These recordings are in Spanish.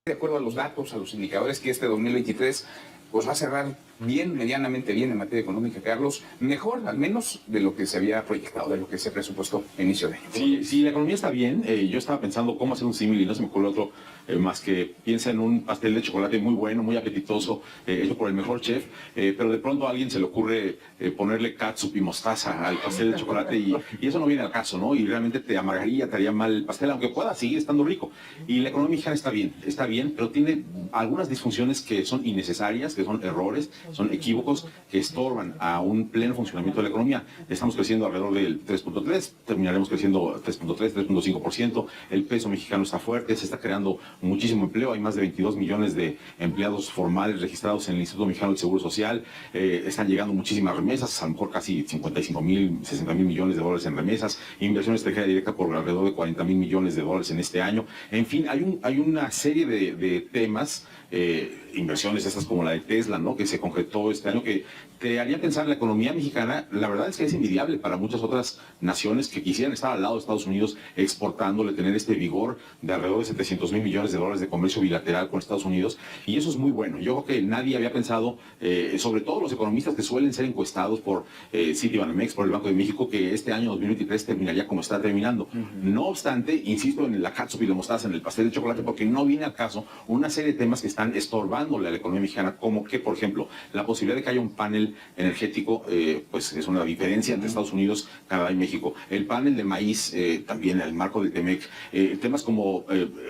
De acuerdo a los datos, a los indicadores, que este 2023 pues va a cerrar bien, medianamente bien en materia económica, Carlos, mejor al menos de lo que se había proyectado, de lo que se presupuestó a inicio de año. Sí, la economía está bien. Yo estaba pensando cómo hacer un símil y no se me ocurrió otro más que piensa en un pastel de chocolate muy bueno, muy apetitoso, hecho por el mejor chef, pero de pronto a alguien se le ocurre ponerle catsup y mostaza al pastel de chocolate y eso no viene al caso, ¿no? Y realmente te amargaría, te haría mal el pastel, aunque pueda seguir estando rico. Y la economía mexicana está bien, pero tiene algunas disfunciones que son innecesarias, que son errores, son equívocos que estorban a un pleno funcionamiento de la economía. Estamos creciendo alrededor del 3.3, terminaremos creciendo 3.3, 3.5%. El peso mexicano está fuerte, se está creando muchísimo empleo. Hay más de 22 millones de empleados formales registrados en el Instituto Mexicano del Seguro Social. Están llegando muchísimas remesas, a lo mejor casi 55,000, 60,000 millones de dólares en remesas. Inversión extranjera directa por alrededor de 40,000 millones de dólares en este año. En fin, hay una serie de temas, inversiones estas como la de Tesla, ¿no?, que se concretó este año, que te haría pensar en la economía mexicana. La verdad es que es envidiable para muchas otras naciones que quisieran estar al lado de Estados Unidos exportándole, tener este vigor de alrededor de 700,000 millones de dólares de comercio bilateral con Estados Unidos, y eso es muy bueno. Yo creo que nadie había pensado, sobre todo los economistas que suelen ser encuestados por Citibanamex, por el Banco de México, que este año 2023 terminaría como está terminando. No obstante, insisto en la catsup y la mostaza, en el pastel de chocolate, porque no viene al caso una serie de temas que están estorbándole a la economía mexicana, como que, por ejemplo, la posibilidad de que haya un panel energético, pues es una diferencia entre Estados Unidos, Canadá y México. El panel de maíz, también en el marco del TEMEC, temas como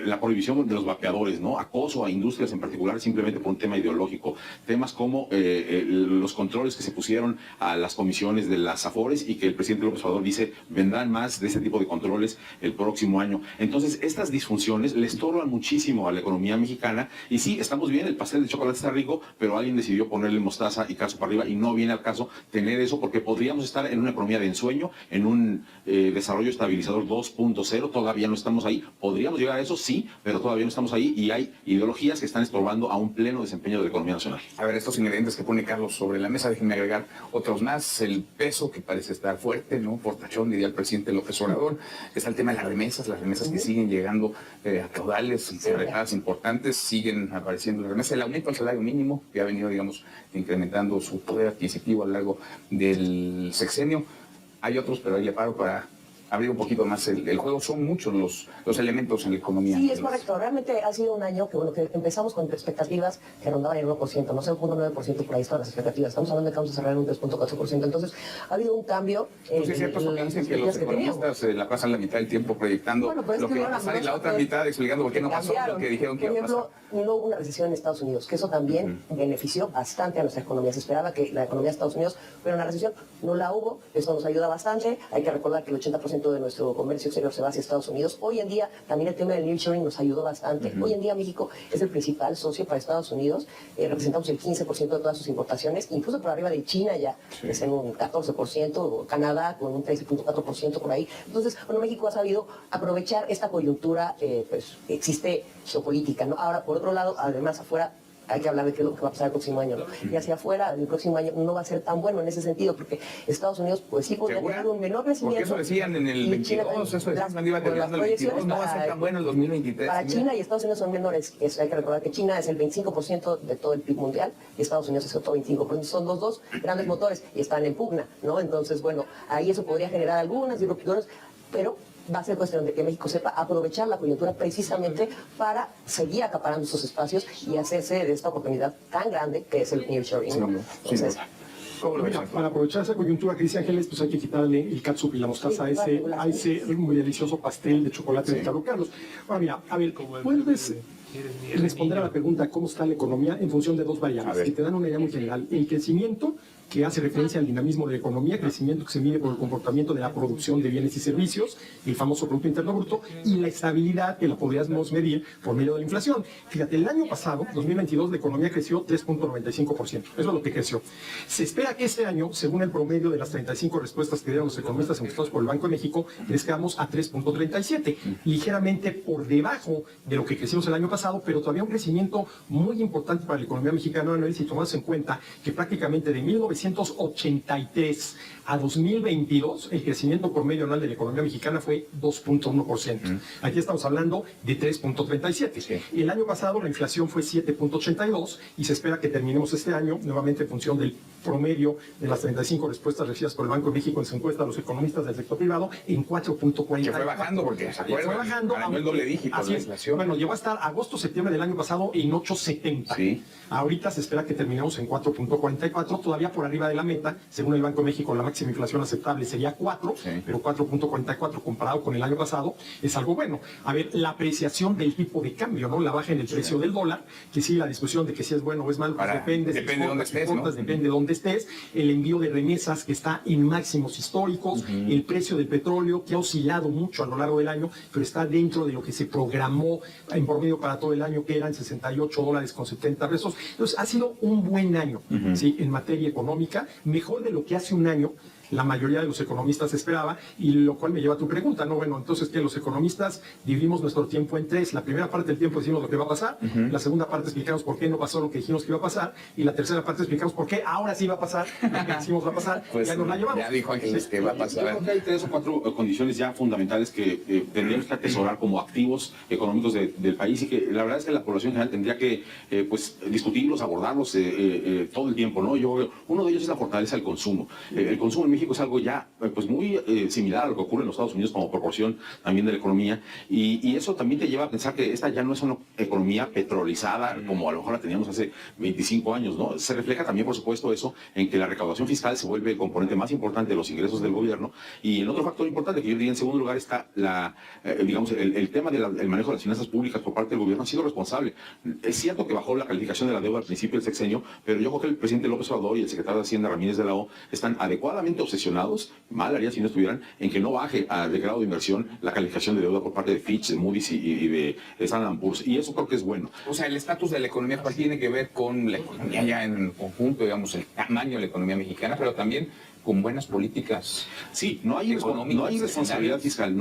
la prohibición de los vapeadores, ¿no?, acoso a industrias en particular simplemente por un tema ideológico, temas como los controles que se pusieron a las comisiones de las AFORES y que el presidente López Obrador dice vendrán más de este tipo de controles el próximo año. Entonces, estas disfunciones le estorban muchísimo a la economía mexicana, y sí, estamos bien, el pastel de chocolate está rico, pero alguien decidió ponerle mostaza y catsup para arriba, y no viene al caso tener eso, porque podríamos estar en una economía de ensueño, en un desarrollo estabilizador 2.0, todavía no estamos ahí. Podríamos llegar a eso, sí, pero todavía no estamos ahí, y hay ideologías que están estorbando a un pleno desempeño de la economía nacional. A ver, estos ingredientes que pone Carlos sobre la mesa, déjenme agregar otros más. El peso, que parece estar fuerte, ¿no?, portachón, diría el presidente López Obrador. Está el tema de las remesas que siguen llegando a caudales importantes, siguen apareciendo las remesas. El aumento al salario mínimo, que ha venido, digamos, incrementando su poder adquisitivo a lo largo del sexenio. Hay otros, pero ahí le paro para abrir un poquito más el juego. Son muchos los elementos en la economía. Sí, es correcto. Realmente ha sido un año que, bueno, que empezamos con expectativas que rondaban el 1%, no sé, un 0.9% por ahí están las expectativas. Estamos hablando de que vamos a cerrar en un 3.4%. Entonces, ha habido un cambio. Pues es cierto, porque dicen que los economistas la pasan la mitad del tiempo proyectando lo que va a pasar y la otra mitad explicando por qué no pasó lo que dijeron que iba a pasar. Por ejemplo, no hubo una recesión en Estados Unidos, que eso también benefició bastante a nuestra economía. Se esperaba que la economía de Estados Unidos fuera una recesión, no la hubo, eso nos ayuda bastante. Hay que recordar que el 80% de nuestro comercio exterior se va hacia Estados Unidos. Hoy en día, también el tema del nearshoring nos ayudó bastante. Hoy en día México es el principal socio para Estados Unidos, representamos el 15% de todas sus importaciones, incluso por arriba de China ya, que es en un 14%, Canadá con un 13.4% por ahí. Entonces, bueno, México ha sabido aprovechar esta coyuntura, pues, que existe geopolítica, ¿no? Ahora, por otro lado, además afuera, hay que hablar de qué es lo que va a pasar el próximo año, ¿no? Y hacia afuera, el próximo año no va a ser tan bueno en ese sentido, porque Estados Unidos, pues sí, podría tener un menor crecimiento. Porque eso decían en el 22, eso decían cuando iba terminando el 22, no va a ser tan bueno el 2023. Para China y Estados Unidos son menores. Hay que recordar que China es el 25% de todo el PIB mundial y Estados Unidos es otro 25%. Son los dos grandes motores y están en pugna, ¿no? Entonces, bueno, ahí eso podría generar algunas disrupciones, pero va a ser cuestión de que México sepa aprovechar la coyuntura precisamente para seguir acaparando esos espacios y hacerse de esta oportunidad tan grande que es el nearshoring. Entonces, mira, para aprovechar esa coyuntura que dice Ángeles, pues hay que quitarle el catsup y la mostaza a ese muy delicioso pastel de chocolate de Carlos Carlos. Ahora mira, a ver, puedes responder a la pregunta ¿cómo está la economía? En función de dos variables que te dan una idea muy general. El crecimiento, que hace referencia al dinamismo de la economía, crecimiento que se mide por el comportamiento de la producción de bienes y servicios, el famoso Producto Interno Bruto, y la estabilidad que la podríamos medir por medio de la inflación. Fíjate, el año pasado, 2022, la economía creció 3.95%. Eso es lo que creció. Se espera que este año, según el promedio de las 35 respuestas que dieron los economistas encuestados por el Banco de México, crezcamos a 3.37%, ligeramente por debajo de lo que crecimos el año pasado, pero todavía un crecimiento muy importante para la economía mexicana, si tomamos en cuenta que prácticamente de 1900 1983 a 2022, el crecimiento promedio anual de la economía mexicana fue 2.1%. Aquí estamos hablando de 3.37. Sí. El año pasado la inflación fue 7.82 y se espera que terminemos este año, nuevamente en función del promedio de las 35 respuestas recibidas por el Banco de México en su encuesta a los economistas del sector privado, en 4.44. Que fue bajando porque se acuerdan, Fue bajando, arañó el doble dígito así la es. inflación. Bueno, llegó a estar agosto-septiembre del año pasado en 8.70. Sí. Ahorita se espera que terminemos en 4.44, todavía por arriba de la meta. Según el Banco de México, la máxima inflación aceptable sería 4, Sí. pero 4.44 comparado con el año pasado es algo bueno. A ver, la apreciación del tipo de cambio, ¿no? La baja en el precio del dólar, que sí, la discusión de que si es bueno o es malo, pues depende depende si de dónde exportas, estés, ¿no? depende de dónde estés. El envío de remesas que está en máximos históricos, el precio del petróleo que ha oscilado mucho a lo largo del año, pero está dentro de lo que se programó en promedio para todo el año, que eran $68.70. Entonces, ha sido un buen año, ¿sí? En materia económica, mejor de lo que hace un año la mayoría de los economistas esperaba, y lo cual me lleva a tu pregunta, ¿no? Bueno, entonces que los economistas dividimos nuestro tiempo en tres. La primera parte del tiempo decimos lo que va a pasar, la segunda parte explicamos por qué no pasó lo que dijimos que iba a pasar, y la tercera parte explicamos por qué ahora sí va a pasar lo que decimos va a pasar, Pues ya nos la llevamos. ya dijo Ángeles que va a Yo pasar. creo que hay 3 o 4 condiciones ya fundamentales que tendríamos que atesorar como activos económicos del país, y que la verdad es que la población general tendría que pues discutirlos, abordarlos todo el tiempo, ¿no? Uno de ellos es la fortaleza del consumo. El consumo en México es algo ya pues muy similar a lo que ocurre en los Estados Unidos como proporción también de la economía, y eso también te lleva a pensar que esta ya no es una economía petrolizada como a lo mejor la teníamos hace 25 años, ¿no? Se refleja también, por supuesto, eso en que la recaudación fiscal se vuelve el componente más importante de los ingresos del gobierno, y el otro factor importante que yo diría en segundo lugar está digamos, el tema del manejo de las finanzas públicas por parte del gobierno ha sido responsable. Es cierto que bajó la calificación de la deuda al principio del sexenio, pero yo creo que el presidente López Obrador y el secretario de Hacienda Ramírez de la O están adecuadamente obsesionados, mal haría si no estuvieran, en que no baje de grado de inversión la calificación de deuda por parte de Fitch, de Moody's y de Standard & Poor's, y eso creo que es bueno. O sea, el estatus de la economía actual tiene que ver con la economía ya en conjunto, digamos, el tamaño de la economía mexicana, pero también con buenas políticas. Sí, no hay responsabilidad fiscal,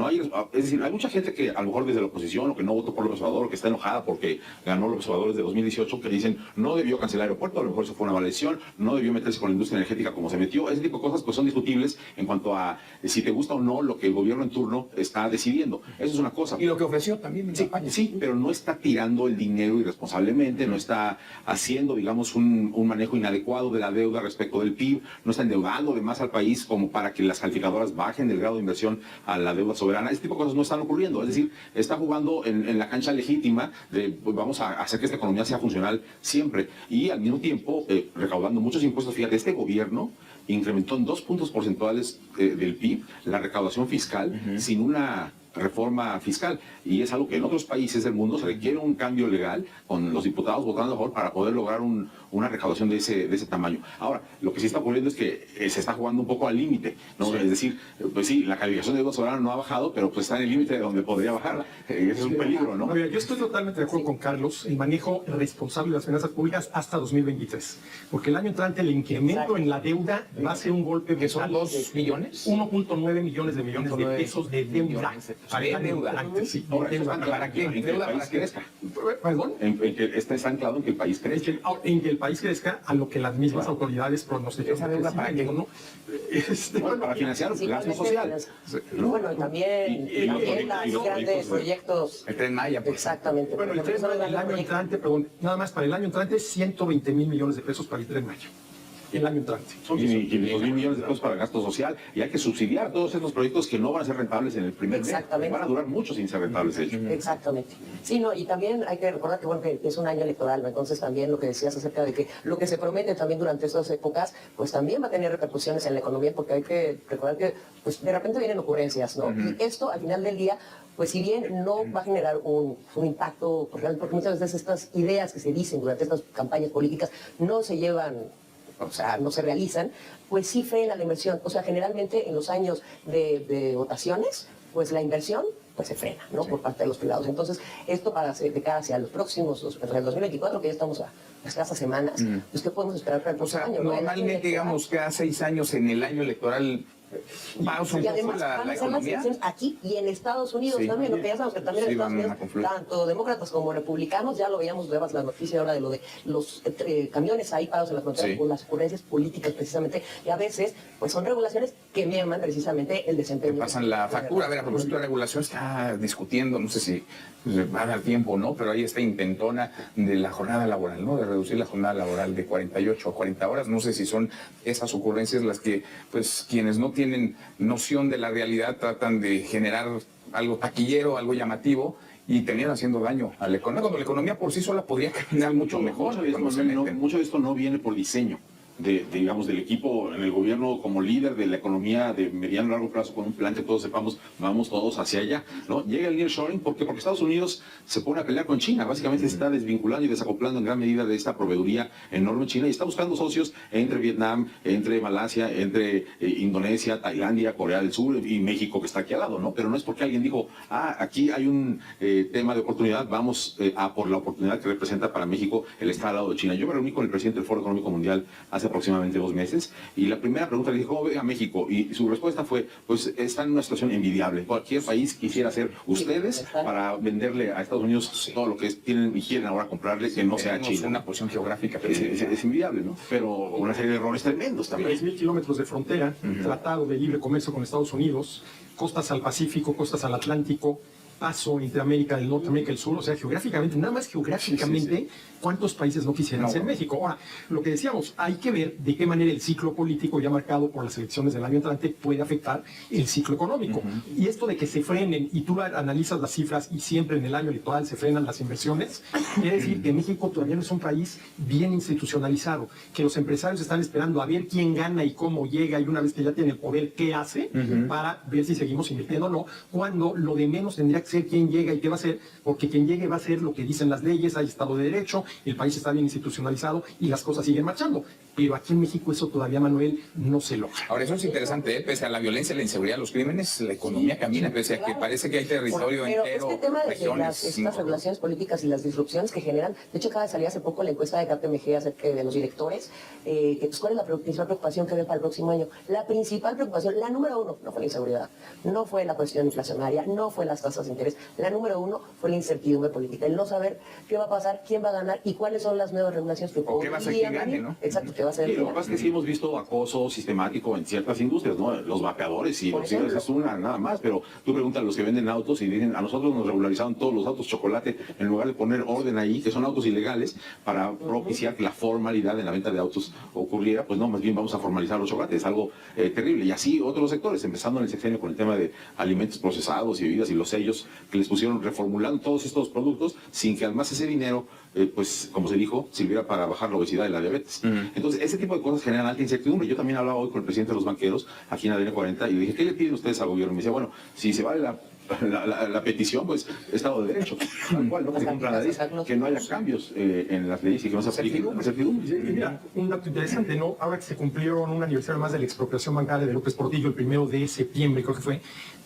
es decir, hay mucha gente que a lo mejor desde la oposición o que no votó por López Obrador o que está enojada porque ganó López Obrador desde 2018, que dicen no debió cancelar el aeropuerto, a lo mejor eso fue una mala decisión, no debió meterse con la industria energética como se metió. Ese tipo de cosas pues son discutibles en cuanto a si te gusta o no lo que el gobierno en turno está decidiendo. Eso es una cosa. Y lo que ofreció también en campaña. Sí, pero no está tirando el dinero irresponsablemente, no está haciendo, digamos, un manejo inadecuado de la deuda respecto del PIB, no está endeudando de más al país como para que las calificadoras bajen el grado de inversión a la deuda soberana. Este tipo de cosas no están ocurriendo. Es decir, está jugando en la cancha legítima de pues, vamos a hacer que esta economía sea funcional siempre, y al mismo tiempo recaudando muchos impuestos. Fíjate, este gobierno incrementó en 2 puntos porcentuales del PIB la recaudación fiscal sin una reforma fiscal, y es algo que en otros países del mundo se requiere un cambio legal con los diputados votando a favor para poder lograr una recaudación de ese tamaño. Ahora, lo que sí está ocurriendo es que se está jugando un poco al límite, ¿no? Sí. Es decir, pues sí, la calificación de deuda soberana no ha bajado, pero pues está en el límite de donde podría bajar. Ese es un peligro, ¿no? Yo estoy totalmente de acuerdo con Carlos, el manejo responsable de las finanzas públicas hasta 2023, porque el año entrante el incremento en la deuda va a ser un golpe ¿Que son brutal. 2 millones? 1.9 millones de pesos de deuda. Para el año deuda. entrante, sí. Ahora, de eso deuda. está ¿Para qué? en que el ¿Deuda país para qué? crezca. ¿Perdón? En que está anclado en que el país crezca. En que el país crezca a lo que las mismas autoridades pronostican. ¿Esa deuda para qué? ¿No? Bueno, para financiar el gasto social. Y bueno, y también Y los los grandes proyectos. El Tren Maya, por Exactamente. Bueno, el porque Tren son los Maya el grandes año proyectos. entrante, perdón, nada más para el año entrante, 120,000 millones de pesos para el Tren Maya. El año entrante. Son 500,000 millones de pesos para gasto social, y hay que subsidiar todos estos proyectos que no van a ser rentables en el primer mes. Exactamente. Van a durar mucho sin ser rentables, de hecho. Exactamente. Sí, no, y también hay que recordar que, bueno, que es un año electoral, ¿no? Entonces también lo que decías acerca de que lo que se promete también durante estas épocas, pues también va a tener repercusiones en la economía, porque hay que recordar que, pues de repente vienen ocurrencias, ¿no? Y esto, al final del día, pues si bien no va a generar un impacto, porque muchas veces estas ideas que se dicen durante estas campañas políticas no se llevan, o sea, no se realizan, pues sí frena la inversión. O sea, generalmente en los años de votaciones, pues la inversión pues se frena, ¿no? Por parte de los privados. Entonces, esto de cara hacia los próximos, el 2024, que ya estamos a escasas semanas, pues ¿qué podemos esperar para el O próximo sea, año? ¿no? normalmente, digamos, cada 6 años en el año electoral Pausa un Y poco además la van a ser las economía. elecciones aquí y en Estados Unidos Sí. también, lo que ya sabemos que también en Sí, Estados van a Unidos, confluir. tanto demócratas como republicanos, ya lo veíamos, veas la noticia ahora de lo de los camiones ahí parados en las fronteras Sí. por las ocurrencias políticas precisamente, y a veces pues son regulaciones que merman precisamente el desempeño. Te pasan la factura. A ver, a propósito de regulación, está discutiendo, no sé si va a dar tiempo o no, pero ahí está intentona de la jornada laboral, ¿no? De reducir la jornada laboral de 48 a 40 horas. No sé si son esas ocurrencias las que, pues, quienes no tienen noción de la realidad tratan de generar algo taquillero, algo llamativo, y terminan haciendo daño a la economía, cuando la economía por sí sola podría caminar mucho mejor. cuando se meten. Mucho de esto no viene por diseño. Digamos, del equipo en el gobierno como líder de la economía de mediano y largo plazo con un plan que todos sepamos, vamos todos hacia allá, ¿no? Llega el nearshoring porque Estados Unidos se pone a pelear con China, básicamente se está desvinculando y desacoplando en gran medida de esta proveeduría enorme en China y está buscando socios entre Vietnam, entre Malasia, entre Indonesia, Tailandia, Corea del Sur y México que está aquí al lado, ¿no? Pero no es porque alguien dijo, aquí hay un tema de oportunidad, vamos a por la oportunidad que representa para México el estar al lado de China. Yo me reuní con el presidente del Foro Económico Mundial hace aproximadamente 2 meses, y la primera pregunta le dije, ¿cómo ve a México? Y su respuesta fue, pues está en una situación envidiable. Cualquier país quisiera ser ustedes para venderle a Estados Unidos todo lo que tienen y quieren ahora comprarle, que no sea Tenemos China. una posición geográfica. Es envidiable, ¿no? Pero una serie de errores tremendos también. 3.000 kilómetros de frontera, tratado de libre comercio con Estados Unidos, costas al Pacífico, costas al Atlántico, paso entre América del Norte, América del Sur, o sea, geográficamente, nada más geográficamente, ¿cuántos países no quisieran ser México? Ahora, lo que decíamos, hay que ver de qué manera el ciclo político ya marcado por las elecciones del año entrante puede afectar el ciclo económico. Y esto de que se frenen, y tú analizas las cifras y siempre en el año electoral se frenan las inversiones, quiere decir que México todavía no es un país bien institucionalizado, que los empresarios están esperando a ver quién gana y cómo llega, y una vez que ya tiene el poder, qué hace, para ver si seguimos invirtiendo o no, cuando lo de menos tendría que ser quién llega y qué va a hacer, porque quien llegue va a hacer lo que dicen las leyes, hay Estado de Derecho, el país está bien institucionalizado y las cosas siguen marchando. Pero aquí en México eso todavía, Manuel, no se logra. Ahora, eso es interesante, ¿eh? Pese a la violencia, la inseguridad, los crímenes, la economía camina, pese a que parece que hay territorio Pero entero, este tema de regiones, estas regulaciones políticas y las disrupciones que generan, de hecho acaba de salir hace poco la encuesta de KPMG acerca de los directores, que pues, ¿cuál es la principal preocupación que ven para el próximo año? La principal preocupación, la número uno, no fue la inseguridad, no fue la cuestión inflacionaria, no fue las tasas de interés, la número uno fue la incertidumbre política, el no saber qué va a pasar, quién va a ganar y cuáles son las nuevas regulaciones que o qué va a ser quien gane, venir. ¿no? Exacto, qué va a ser. Sí, lo que pasa es que sí hemos visto acoso sistemático en ciertas industrias, ¿no? Los vapeadores y Por los cigarros es una nada más, pero tú preguntas a los que venden autos y dicen, a nosotros nos regularizaron todos los autos chocolate en lugar de poner orden ahí, que son autos ilegales, para propiciar que la formalidad en la venta de autos ocurriera, pues no, más bien vamos a formalizar los chocolates, es algo terrible. Y así otros sectores, empezando en el sexenio con el tema de alimentos procesados y bebidas y los sellos que les pusieron reformulando todos estos productos sin que además ese dinero, pues como se dijo, sirviera para bajar la obesidad y la diabetes. Entonces, ese tipo de cosas generan alta incertidumbre. Yo también hablaba hoy con el presidente de los banqueros aquí en ADN 40 y le dije, ¿qué le piden ustedes al gobierno? Y me decía, bueno, si se vale la petición, pues Estado de Derecho, tal cual, no que se cumpla la ley, que no haya cambios en las leyes y que no se apliquen. Y mira, un dato interesante, ¿no? Ahora que se cumplieron un aniversario más de la expropiación bancaria de López Portillo, el 1 de septiembre, creo que fue,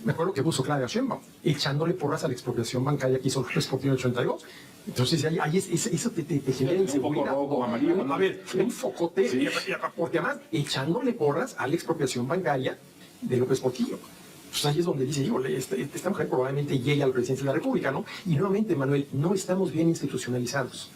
me acuerdo que puso Claudia Sheinbaum, echándole porras a la expropiación bancaria que hizo López Portillo en el 82. Entonces, ahí eso te genera inseguridad. Un foco rojo, amarillo. A ver, un focote, porque además, echándole porras a la expropiación bancaria de López Portillo. Pues ahí es donde dice, híjole, esta mujer probablemente llegue a la presidencia de la República, ¿no? Y nuevamente, Manuel, no estamos bien institucionalizados.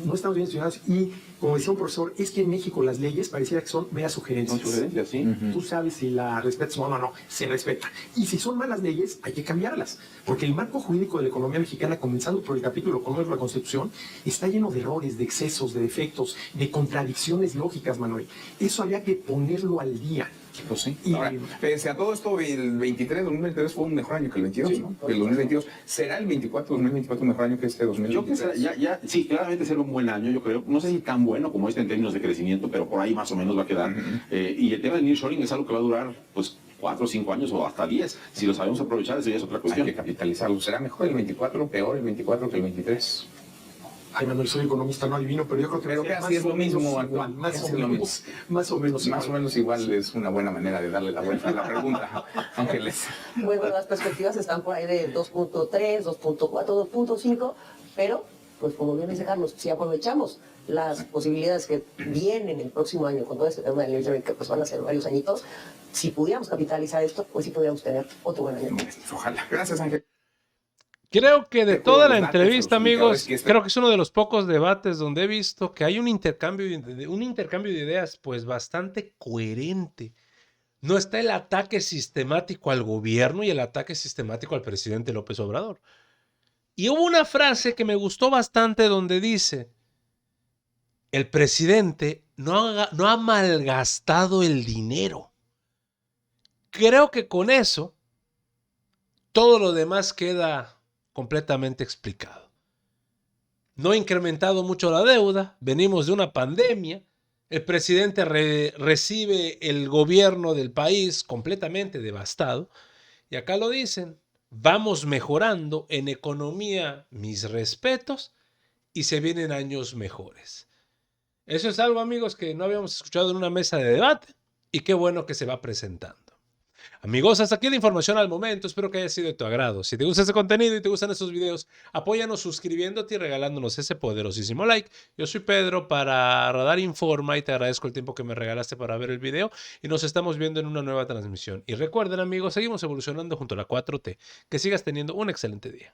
No estamos bien institucionalizados. Y, como decía un profesor, es que en México las leyes pareciera que son meras sugerencias. Son sugerencias, sí. Tú sabes si la respetas o no, se respeta. Y si son malas leyes, hay que cambiarlas. Porque el marco jurídico de la economía mexicana, comenzando por el capítulo económico de la Constitución, está lleno de errores, de excesos, de defectos, de contradicciones lógicas, Manuel. Eso habría que ponerlo al día. Pues sí. Y- Ahora, pese a todo esto, el 2023 fue un mejor año que el 22, ¿no? El 2022 será el 2024 un mejor año que este 2023. Yo que sí, claramente será un buen año, yo creo. No sé si tan bueno como este en términos de crecimiento, pero por ahí más o menos va a quedar. Y el tema del nearshoring es algo que va a durar, pues, 4 o 5 años o hasta 10. Si lo sabemos aprovechar, eso ya es otra Hay cuestión. que capitalizarlo. ¿Será mejor el 24, peor el 24 que el 23? Ay, Manuel, soy economista, no adivino, pero yo creo que Pero va a ser casi es lo mismo, igual, Antonio, más casi o es lo menos, más o menos Más o menos igual es una buena manera de darle la vuelta a la pregunta, Ángeles. Bueno, las perspectivas están por ahí de 2.3, 2.4, 2.5, pero pues como bien dice Carlos, si aprovechamos las posibilidades que vienen el próximo año con todo este tema del nearshoring, que pues van a ser varios añitos, si pudiéramos capitalizar esto, pues sí podríamos tener otro buen año. Ojalá. Gracias, Ángel. Creo que de Recuerdo toda los la datos, entrevista, los indicadores amigos, que esta- creo que es uno de los pocos debates donde he visto que hay un intercambio de ideas pues bastante coherente. No está el ataque sistemático al gobierno y el ataque sistemático al presidente López Obrador. Y hubo una frase que me gustó bastante donde dice, el presidente no ha malgastado el dinero. Creo que con eso todo lo demás queda completamente explicado. No ha incrementado mucho la deuda, venimos de una pandemia, el presidente recibe el gobierno del país completamente devastado y acá lo dicen, vamos mejorando en economía, mis respetos, y se vienen años mejores. Eso es algo, amigos, que no habíamos escuchado en una mesa de debate y qué bueno que se va presentando. Amigos, hasta aquí la información al momento. Espero que haya sido de tu agrado. Si te gusta este contenido y te gustan estos videos, apóyanos suscribiéndote y regalándonos ese poderosísimo like. Yo soy Pedro para Radar Informa y te agradezco el tiempo que me regalaste para ver el video y nos estamos viendo en una nueva transmisión. Y recuerden, amigos, seguimos evolucionando junto a la 4T. Que sigas teniendo un excelente día.